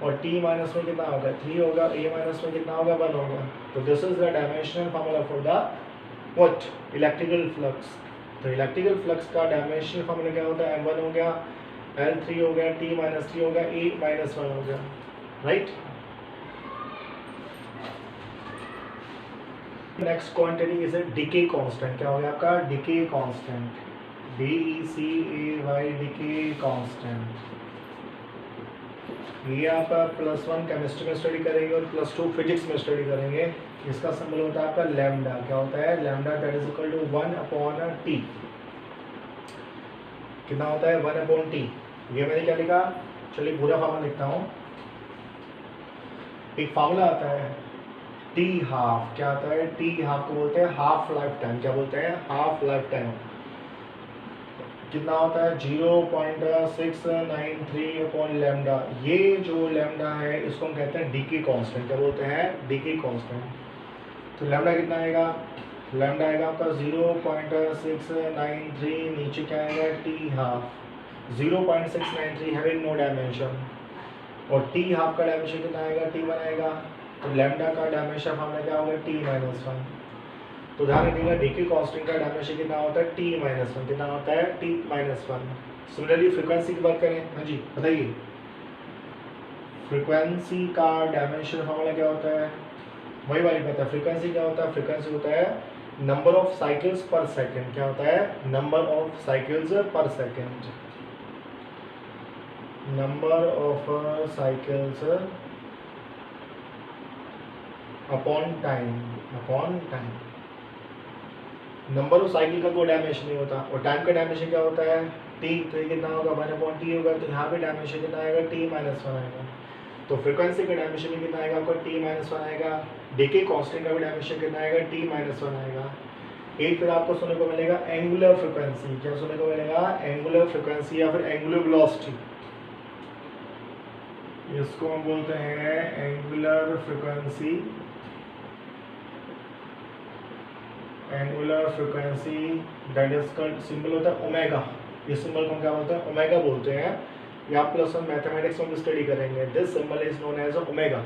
और T माइनस में कितना होगा, 3 होगा, A माइनस में कितना होगा, 1 होगा। तो this is the dimensional formula for the what, electrical flux. तो इलेक्ट्रिकल फ्लक्स का डायमेंशनल फार्मूला क्या होता है, m1 हो गया, L3 हो गया, T-3 हो गया, E-1 हो गया, right. Next quantity is decay constant. क्या हो गया आपका, decay constant, DECAY, decay constant. ये आप +1 केमिस्ट्री में स्टडी करेंगे और +2 फिजिक्स में स्टडी करेंगे। इसका सिंबल होता है आपका लैम्डा। क्या होता है, lambda, that is equal to 1/T। कितना होता है, 1/T। ये मैंने क्या लिखा, चलिए पूरा फार्मूला लिखता हूँ। एक फार्मूला आता है T12। क्या आता है, T12 को बोलते हैं हाफ लाइफ टाइम। क्या बोलते हैं, हाफ लाइफ टाइम। कितना होता है, 0.693 अपॉन लैम्डा। ये जो लैम्डा है इसको हम कहते हैं डिके कांस्टेंट। क्या बोलते हैं, डिके कांस्टेंट। तो लैम्डा कितना आएगा, लैम्डा आएगा आपका 0.693, नीचे क्या आएगा, T12, 0.693 हैविंग नो डायमेंशन, और T12 का डायमेंशन कितना आएगा, T1 आएगा। तो लैम्डा का डायमेंशन हमारा क्या होगा, T-1। तो ध्यान रखिएगा डिके कांस्टेंट का डायमेंशन कितना होता है, T-1। कितना होता है, T-1। सिमिलरली फ्रीक्वेंसी की बात करें, हाँ जी बताइए, फ्रीक्वेंसी का डायमेंशन फार्मूला क्या होता है, वही वाली बात है। फ्रीक्वेंसी क्या होता है, फ्रीक्वेंसी होता है नंबर ऑफ साइकिल्स पर सेकंड। क्या होता है, नंबर ऑफ साइकिल्स पर second, number of cycles upon time, upon time. Number of cycle का कोई डायमेंशन नहीं होता, और टाइम का डायमेंशन क्या होता है, T। तो ये कितना होगा, 1/T होगा। तो यहाँ पे डायमेंशन कितना आएगा, T-1 आएगा। तो फ्रीक्वेंसी का डायमेंशन भी कितना आएगा आपका, T-1 आएगा। डिके कांस्टेंट का भी डायमेंशन कितना आएगा, T-1 आएगा। एक फिर आपको सुनने को मिलेगा एंगुलर फ्रीक्वेंसी। क्या सुनने को मिलेगा, एंगुलर फ्रीक्वेंसी या फिर एंगुलर वेलोसिटी। इसको हम बोलते हैं angular frequency, angular frequency, that is called, symbol होता है ओमेगा। इस सिंबल को क्या बोलते हैं, ओमेगा बोलते हैं। ये आप +1 मैथमेटिक्स में भी स्टडी करेंगे। This symbol is known as omega.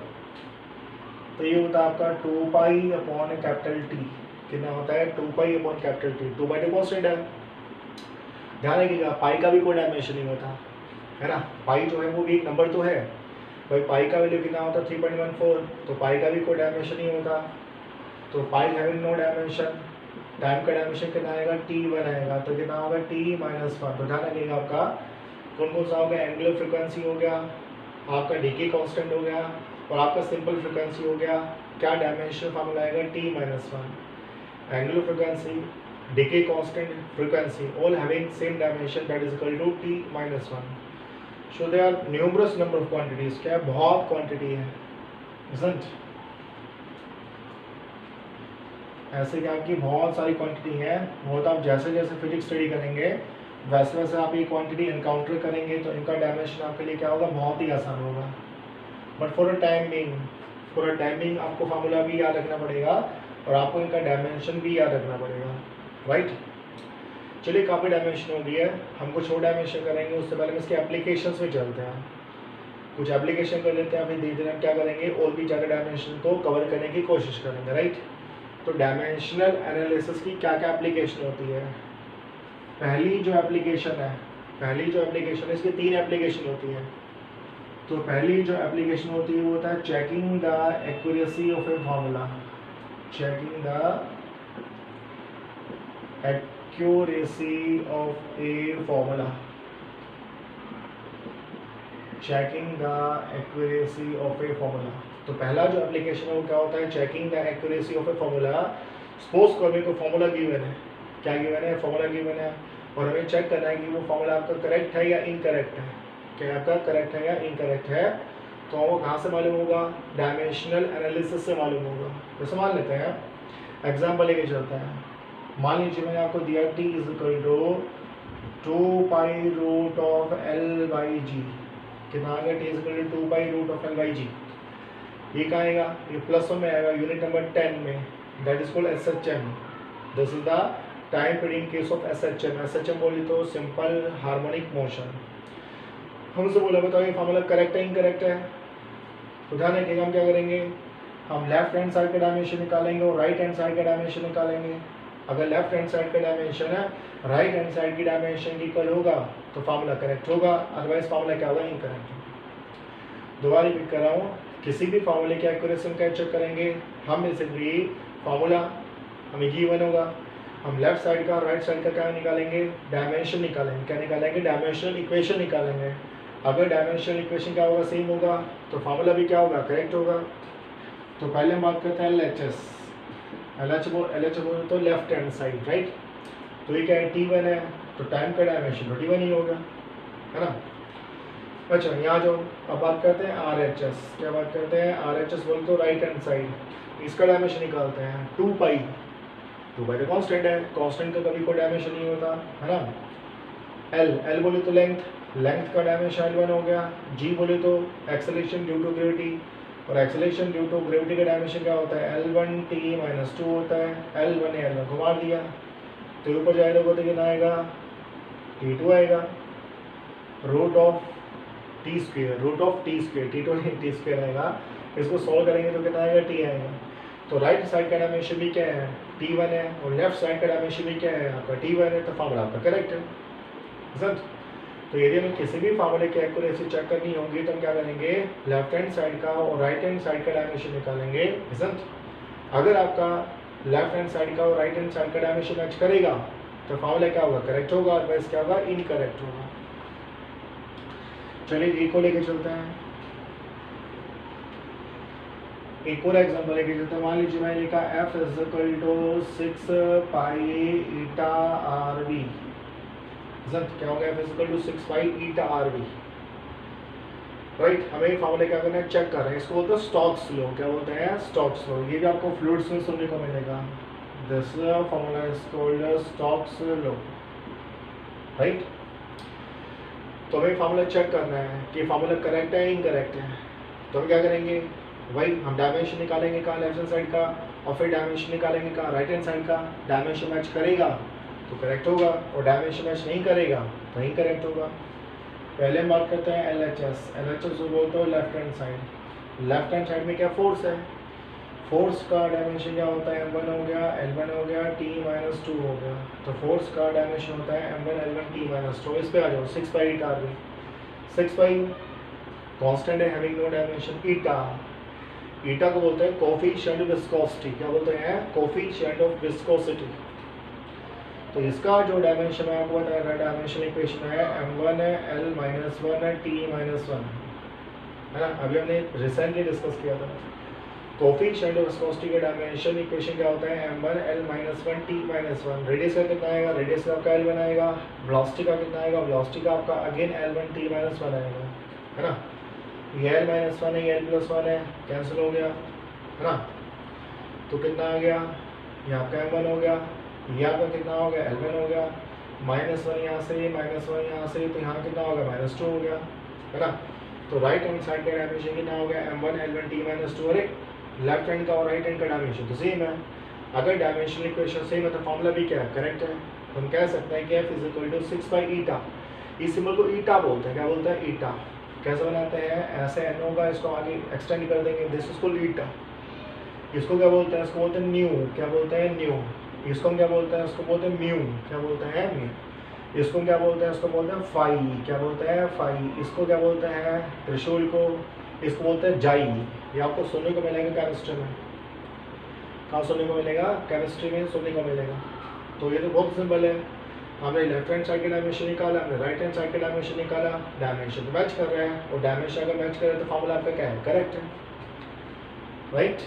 तो ये होता है आपका 2π/T। कितना होता है, 2π/T। 2/2 कांस्टेंट है। ध्यान रखिएगा पाई का भी कोई डायमेंशन नहीं होता, है ना। पाई जो है वो भी एक नंबर तो है भाई। पाई का वैल्यू कितना होता है, 3.14। तो पाई का भी कोई डायमेंशन नहीं होता। तो पाई हैविंग नो डायमेंशन। टाइम का डायमेंशन कितना आएगा, T1 आएगा। तो कितना होगा, T-1। तो ध्यान रखिएगा आपका कौन कौन सा हो गया, एंगुलर फ्रीक्वेंसी हो गया, आपका डिके कांस्टेंट हो गया, और आपका सिंपल फ्रीक्वेंसी हो गया। क्या डायमेंशन फार्मूला आएगा, T-1। Angular frequency, decay constant, frequency, all having same dimension, that is equal to T-1। So they are numerous number of quantities. क्या बहुत क्वांटिटी है, isn't? ऐसे क्या आपकी बहुत सारी क्वांटिटी है। वो तो आप जैसे जैसे फिजिक्स स्टडी करेंगे वैसे वैसे आप ये क्वांटिटी एनकाउंटर करेंगे, तो इनका डायमेंशन आपके लिए क्या होगा, बहुत ही आसान होगा। But for a time being आपको फार्मूला भी याद रखना पड़ेगा, और आपको इनका डायमेंशन भी याद रखना पड़ेगा, राइट। चलिए काफ़ी डायमेंशन हो गई है, हम कुछ और डायमेंशन करेंगे। उससे पहले हम इसके एप्लीकेशंस में चलते हैं, कुछ एप्लीकेशन कर लेते हैं। फिर धीरे धीरे हम क्या करेंगे, और भी ज़्यादा डायमेंशन को कवर करने की कोशिश करेंगे, राइट। तो डायमेंशनल एनालिसिस की क्या क्या एप्लीकेशन होती है, पहली जो एप्लीकेशन है, इसकी 3 एप्लीकेशन होती है। तो पहली जो एप्लीकेशन होती है वो होता है checking the accuracy of A formula, checking the accuracy of A formula, checking the accuracy of A formula. तो पहला जो एप्लीकेशन है वो क्या होता है, checking the accuracy of A formula. Suppose करो कोई फार्मूला गिवन है, क्या गिवन है, फार्मूला गिवन है, और हमें चेक करना है कि वो फार्मूला आपका करेक्ट है या इनकरेक्ट है, क्या आपका करेक्ट है या इनकरेक्ट है। तो वो कहाँ से मालूम होगा, डायमेंशनल एनालिसिस से मालूम होगा। जैसे मान लेते हैं, एग्जाम्पल लेके चलते हैं। मान लीजिए मैंने आपको दिया t is equal to 2 pi root of L by G, कितना आ गया, t is equal to 2 pi root of L by G. ये कहाँ आएगा, ये प्लस में आएगा, यूनिट नंबर 10 में, that is called SHM। This is the time period in case of SHM। SHM बोली तो सिंपल हार्मोनिक मोशन। हमसे बोला बताओ ये फार्मूला करेक्ट है इनकरेक्ट है। तो ध्यान रखिएगा, हम क्या करेंगे, हम लेफ्ट हैंड साइड का डायमेंशन निकालेंगे और राइट हैंड साइड का डायमेंशन निकालेंगे। अगर लेफ्ट हैंड साइड का डायमेंशन है राइट हैंड साइड की डायमेंशन इक्वल होगा तो फार्मूला करेक्ट होगा, अदरवाइज फार्मूला क्या होगा, इनकरेक्ट होगा। दोबारा रिपीट कर रहा हूँ, किसी भी फार्मूले की एक्यूरेसी का चेक करेंगे हम, बेसिकली फार्मूला हमें गिवन होगा, हम लेफ्ट साइड का राइट साइड का क्या निकालेंगे, डायमेंशन निकालेंगे। क्या निकालेंगे, डायमेंशनल इक्वेशन निकालेंगे। अगर डायमेंशनल इक्वेशन क्या होगा, सेम होगा, तो फार्मूला भी क्या होगा, करेक्ट होगा। तो पहले हम बात करते हैं LHS। LHS बोल तो लेफ्ट हैंड साइड, राइट। तो ये क्या है, T1 है, तो टाइम का डायमेंशन तो T1 ही होगा, है ना। अच्छा यहाँ जो अब बात करते हैं RHS। क्या बात करते हैं, RHS बोल तो राइट हैंड साइड, इसका डायमेंशन निकालते हैं 2 पाई। 2 पाई तो कांस्टेंट है, कांस्टेंट का कभी कोई डायमेंशन नहीं होता, है ना। L बोले तो लेंथ का डायमेंशन L1 हो गया। G बोले तो एक्सेलरेशन ड्यू टू ग्रेविटी, और एक्सेलरेशन ड्यू टू ग्रेविटी का डायमेंशन क्या होता है, L1t-2 होता है। L1 घुमा दिया तो ऊपर जाएगा तो कितना आएगा, T2 आएगा, root of T square, T2 नहीं T² आएगा। इसको सॉल्व करेंगे तो कितना आएगा, T आएगा। तो राइट साइड का डायमेंशन भी क्या है, T1 है, और लेफ्ट साइड का डायमेंशन भी क्या है, आपका T1 है। तो फार्मूला आपका करेक्ट है, समझ। तो यदि हमें किसी भी फार्मूले की एक्यूरेसी चेक करनी होगी तो हम क्या करेंगे, लेफ्ट हैंड साइड का और राइट हैंड साइड का डायमेंशन निकालेंगे, समझ। अगर आपका लेफ्ट हैंड साइड का और राइट हैंड साइड का डायमेंशन मैच करेगा तो फार्मूला क्या होगा, करेक्ट होगा, अदरवाइज क्या होगा, इनकरेक्ट होगा। चलिए एक को लेके चलते हैं, एक और एग्जाम्पल लेके चलते हैं। मान लीजिए मैंने लिखा F is equal to 6 pi eta RV। क्या हो गया, F is equal to 6 pi eta RV, right. हमें फार्मूले क्या करना है, चेक कर रहे हैं, इसको बोलते हैं स्टोक्स लॉ। क्या बोलते हैं, स्टोक्स लॉ। ये भी आपको फ्लूइड्स में सुनने को मिलेगा। This formula is called Stokes law, right. तो हमें फार्मूला चेक करना है कि फार्मूला करेक्ट है इनकरेक्ट है। तो हम क्या करेंगे, वही हम डायमेंशन निकालेंगे कहाँ, लेफ्ट हैंड साइड का, और फिर डायमेंशन निकालेंगे कहाँ, राइट हैंड साइड का। डायमेंशन मैच करेगा तो करेक्ट होगा, और डायमेंशन मैच नहीं करेगा तो इनकरेक्ट होगा। पहले हम बात करते हैं LHS जो बोलते हो left hand side. Left hand side में क्या फोर्स है, फोर्स का डायमेंशन क्या होता है, M1 हो गया, L1 हो गया, T-2 हो गया। तो फोर्स का डायमेंशन होता है M1 L1 T-2। इस पे आ जाओ, 6 पाई ईटा RV। 6 पाई कांस्टेंट है, हैविंग नो डायमेंशन। ईटा को बोलते हैं कोफिशिएंट ऑफ विस्कोसिटी। क्या बोलते हैं, कोफिशिएंट ऑफ विस्कोसिटी। तो इसका जो डायमेंशन है आपको बताया, डायमेंशन इक्वेशन है M1 L-1 T-1, है ना। अभी हमने रिसेंटली डिस्कस किया था। कोफिशिएंट ऑफ विस्कोसिटी का डायमेंशन इक्वेशन क्या होता है, M1 L-1 T-1। रेडियस का कितना आएगा, रेडियस का आपका L1 आएगा। वेलोसिटी का कितना आएगा, वेलोसिटी का आपका अगेन L1 T-1 आएगा, है ना। ये L-1 है, ये L+1 है, कैंसिल हो गया, है ना। तो कितना आ गया, ये आपका M1 हो गया, ये आपका कितना हो गया, L1 हो गया। -1 यहाँ से, -1 यहाँ से, तो यहाँ कितना होगा, -2 हो गया, है ना। तो राइट हैंड साइड का डायमेंशन कितना हो गया, M1 L1 T-2। अरे लेफ्ट हैंड का और राइट हैंड का डायमेंशन तो सेम है। अगर डायमेंशन इक्वेशन सेम है तो फॉर्मूला भी क्या है, करेक्ट है। हम कह सकते हैं कि F is equal to 6 pi ईटा। इस सिंबल को ईटा बोलते हैं। क्या बोलते हैं, ईटा। कैसे बनाते हैं, ऐसे एन होगा, इसको आगे एक्सटेंड कर देंगे, दिस इसको ईटा। इसको क्या बोलते हैं, इसको बोलते हैं न्यू। क्या बोलते हैं, न्यू। इसको हम क्या बोलते हैं, इसको बोलते हैं म्यू। क्या बोलते हैं, म्यू। इसको क्या बोलते हैं, इसको बोलते हैं फाई, क्या बोलते हैं फाई। इसको क्या बोलते हैं, त्रिशूल को। इसको बोलते हैं जाई। ये आपको सुनने को मिलेगा केमिस्ट्री में। कहाँ सुनने को मिलेगा, केमिस्ट्री में सुनने को मिलेगा। तो ये तो बहुत सिंपल है, हमने लेफ्ट हैंड साइड का डायमेंशन निकाला, हमने राइट हैंड साइड का डायमेंशन निकाला, डायमेंशन तो मैच कर रहे हैं, और डायमेंशन अगर मैच कर रहे हैं तो फॉर्मूला आपका क्या है, करेक्ट है, राइट।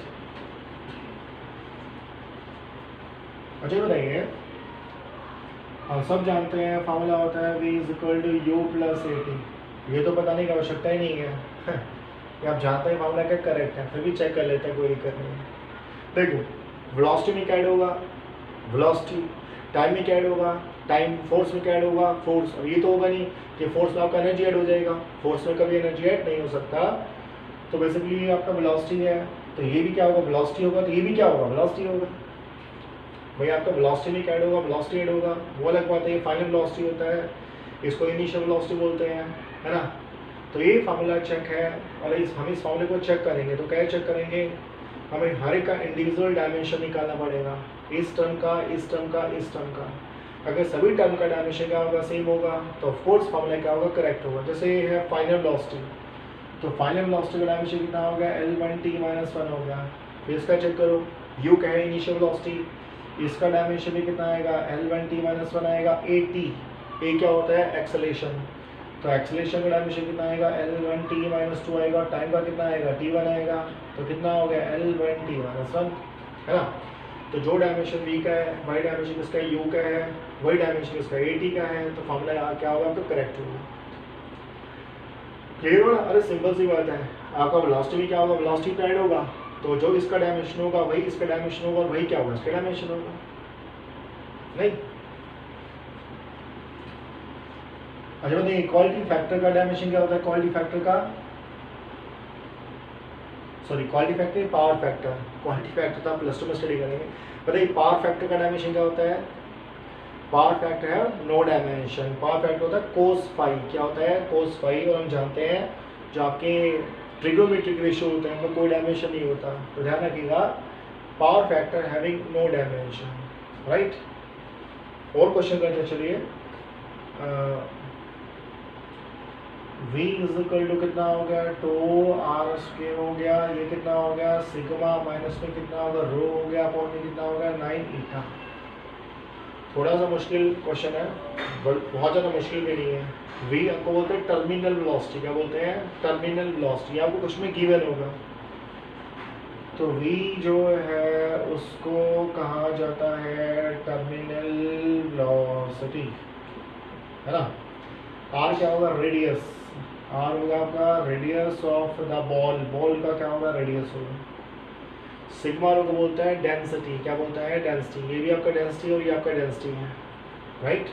अच्छा बताइए, हम सब जानते हैं फार्मूला होता है v is equal to u plus a t. ये तो बताने की आवश्यकता ही नहीं है ये आप जानते हैं फार्मूला क्या करेक्ट है, फिर भी चेक कर लेते हैं, कोई दिक्कत नहीं है। देखो वेलोसिटी में क्या ऐड होगा, वेलोसिटी, टाइम में क्या ऐड होगा, टाइम, फोर्स में क्या ऐड होगा, फोर्स। अब ये तो होगा नहीं कि फोर्स में आपका एनर्जी ऐड हो जाएगा, फोर्स में कभी एनर्जी ऐड नहीं हो सकता। तो बेसिकली ये आपका वेलोसिटी है, तो ये भी क्या होगा, वेलोसिटी होगा, तो ये भी क्या होगा, वेलोसिटी होगा। भाई आपका वेलोसिटी में क्या ऐड होगा, वेलोसिटी ऐड होगा, वो अलग बात है, ये फाइनल वेलोसिटी होता है, इसको इनिशियल वेलोसिटी बोलते हैं, है ना। तो ये फार्मूला चेक है, और हम इस फार्मूले को चेक करेंगे तो क्या चेक करेंगे, हमें हर एक का इंडिविजुअल डायमेंशन निकालना पड़ेगा, इस टर्म का, इस टर्म का, इस टर्म का। अगर सभी टर्म का डायमेंशन क्या होगा, सेम होगा, तो ऑफकोर्स फार्मूला क्या होगा, करेक्ट होगा। जैसे ये है फाइनल वेलोसिटी, तो फाइनल वेलोसिटी का डायमेंशन कितना हो गया, L1t-1 हो गया। फिर इसका चेक करो, u क्या है, इनिशियल वेलोसिटी, इसका डायमेंशन भी कितना आएगा, L1t-1 आएगा। a क्या होता है, एक्सेलेरेशन, तो एक्सेलेरेशन का डायमेंशन कितना आएगा, L1t-2 आएगा। टाइम का कितना आएगा, t1 आएगा, तो कितना हो गया, L1t-1, है ना। तो जो डायमेंशन v का है, वही डायमेंशन इसका u का है, वही डायमेंशन इसका at का है, तो फॉर्मूला क्या होगा, तो करेक्ट होगा। क्लियर हो ना, अरे सिंपल सी बात है। आपका वेलोसिटी भी क्या होगा, वेलोसिटी पे ऐड होगा, तो जो इसका डायमेंशन होगा वही इसका डायमेंशन होगा, और वही क्या होगा, इसका डायमेंशन होगा, नहीं। अच्छा बताइए, इक्वालिटी फैक्टर का डायमेंशन क्या होता है, क्वालिटी फैक्टर का, sorry quality factor, power factor, quality factor था प्लस 2 में स्टडी करेंगे। बताइए पावर फैक्टर का डायमेंशन क्या होता है, पावर फैक्टर है नो डायमेंशन, पावर फैक्टर होता है कोस फाई, क्या होता है, कोस फाई। और हम जानते हैं जो आपके ट्रिग्नोमेट्रिक रेशियो होते हैं उनमें कोई डायमेंशन नहीं होता, तो ध्यान रखिएगा, power factor having no dimension, right. और क्वेश्चन करते चलिए, v इज इक्वल टू कितना हो गया, 2r² हो गया, ये कितना हो गया, सिग्मा माइनस में कितना होगा, रो हो गया, अपॉन में कितना होगा, 9 ईटा। थोड़ा सा मुश्किल क्वेश्चन है, बहुत ज़्यादा मुश्किल भी नहीं है। v आपको बोलते हैं टर्मिनल वेलोसिटी, क्या बोलते हैं, टर्मिनल वेलोसिटी, आपको कुछ में गिवन होगा। तो v जो है उसको कहा जाता है टर्मिनल वेलोसिटी, है ना। r क्या होगा, रेडियस, r होगा आपका radius of the ball, ball का क्या होगा, रेडियस होगा। सिग्मा को बोलता है डेंसिटी, क्या बोलता है, डेंसिटी, ये भी आपका डेंसिटी और ये आपका डेंसिटी है, राइट।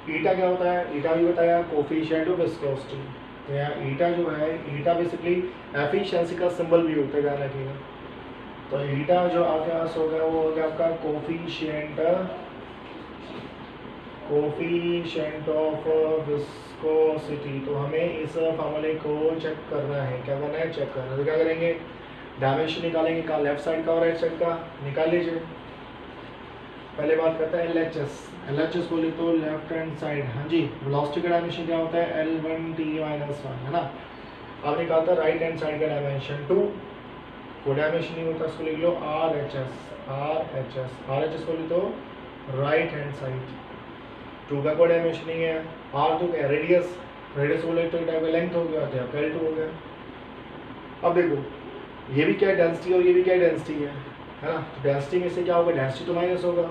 ईटा क्या होता है, ईटा भी बताया, कोफिशिएंट ऑफ विस्कोसिटी। तो यहाँ ईटा जो है, ईटा बेसिकली एफिशिएंसी का सिंबल भी होता है, ध्यान रखिएगा। तो ईटा जो आपके पास हो गया वो हो गया आपका कोफिशिएंट ऑफ विस्कोसिटी। तो हमें इस फार्मूले को चेक करना है, क्या करना है, चेक करना है। तो क्या करेंगे, डायमेंशन निकालेंगे, कहाँ, लेफ्ट साइड का और राइट साइड का, निकाल लीजिए। पहले बात करते हैं LHS बोले तो लेफ्ट हैंड साइड, हाँ जी, वेलोसिटी का डायमेंशन क्या होता है, L1t-1, है ना। अब निकालता है राइट हैंड साइड का डायमेंशन 2, कोई डायमेंशन नहीं होता, उसको लिख लो RHS बोले तो राइट हैंड साइड, 2 का कोई डायमेंशन नहीं है। R तो क्या, रेडियस, रेडियस बोले तो टाइप का लेंथ हो गया, तो आपका L2 हो गया। अब देखो ये भी क्या डेंसिटी और ये भी क्या डेंसिटी है ना। तो डेंसिटी में से क्या होगा, डेंसिटी तो माइनस होगा,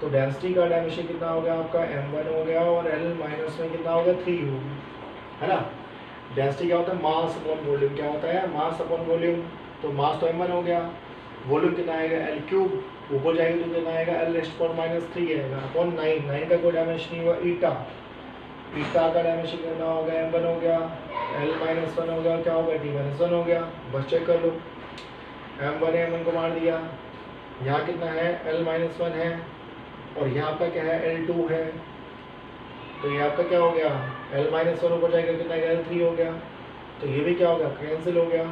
तो डेंसिटी का डायमेंशन कितना हो गया आपका, m1 हो गया, और L माइनस में कितना होगा, 3 होगा, है ना। डेंसिटी क्या होता है, मास अपॉन वॉल्यूम, क्या होता है, मास अपॉन वॉल्यूम। तो मास तो m1 हो गया, वॉल्यूम कितना आएगा, L3, ऊपर जाएगा तो कितना आएगा, L⁻³ आएगा, अपॉन 9 का कोई डायमेंशन नहीं हुआ। ईटा का डायमेंशन कितना हो गया, m1 हो गया, L-1 हो गया, क्या हो गया, t-1 हो गया। बस चेक कर लो, m1 है, m1 को मार दिया, यहाँ कितना है, L-1 है, और यहाँ आपका क्या है, L2 है। तो ये आपका क्या हो गया, L-1 ऊपर जाएगा, कितना आएगा, L3 हो गया। तो ये भी क्या हो गया, कैंसिल हो गया।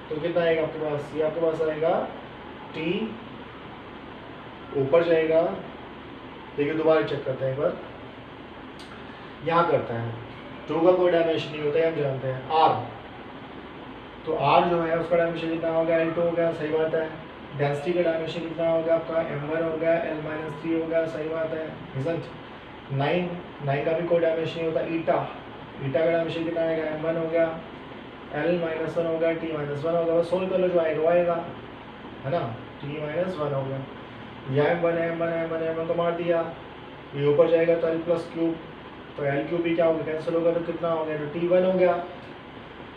तो कितना आएगा आपके पास, ये आपके पास आएगा t, ऊपर जाएगा, देखिए दोबारा चेक करते हैं एक बार, यहाँ करता है। टू का कोई डायमेंशन नहीं होता है, हम जानते हैं। आर, तो आर जो है उसका डायमेंशन कितना हो गया, L2 हो गया, सही बात है। डेंसिटी का डायमेंशन कितना हो गया आपका, M1 हो गया, L-3 हो गया, सही बात है। इजंट 9 का भी कोई डायमेंशन नहीं होता। ईटा का डायमेंशन कितना आएगा, M1 हो गया, L-1 हो गया, T-1 हो गया। बस सोल्व कर लो, जो आएगा वो आएगा, है ना। T-1 हो गया, यह M1 को मार दिया, ये ऊपर जाएगा तो L+3, तो L3 भी क्या होगा, कैंसिल होगा, तो कितना हो गया, तो T1 हो गया।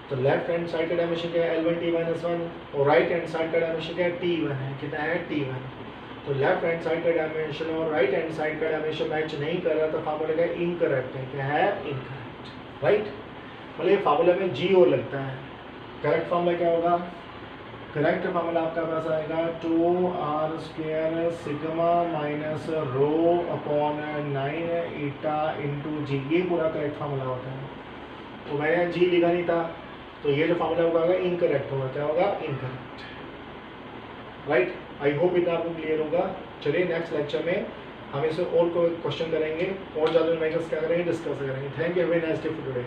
तो लेफ्ट हैंड साइड का डायमेंशन क्या है, L1T-1, और राइट हैंड साइड का डायमेंशन क्या है, T1 है। कितना है, T1। तो लेफ्ट हैंड साइड का डायमेंशन और राइट हैंड साइड का डायमेंशन मैच नहीं कर रहा, तो फार्मूला का इनकरेक्ट है। क्या है, इनकरेक्ट, राइट। मतलब ये फार्मूला में G और लगता है। करेक्ट फार्मूला क्या होगा, करेक्ट फार्मूला आपका पास आएगा 2r² sigma minus rho upon 9 eta into G. ये पूरा करेक्ट फार्मूला होता है। तो मैंने जी लिखा नहीं था, तो ये जो फार्मूला होगा इनकरेक्ट होगा। क्या होगा, इनकरेक्ट, राइट। आई होप इतना आपको क्लियर होगा। चलिए नेक्स्ट लेक्चर में हम इसे और कोई क्वेश्चन करेंगे और ज़्यादा न्यूमेरिकल्स क्या करेंगे, डिस्कस करेंगे। Thank you, very nice day for today.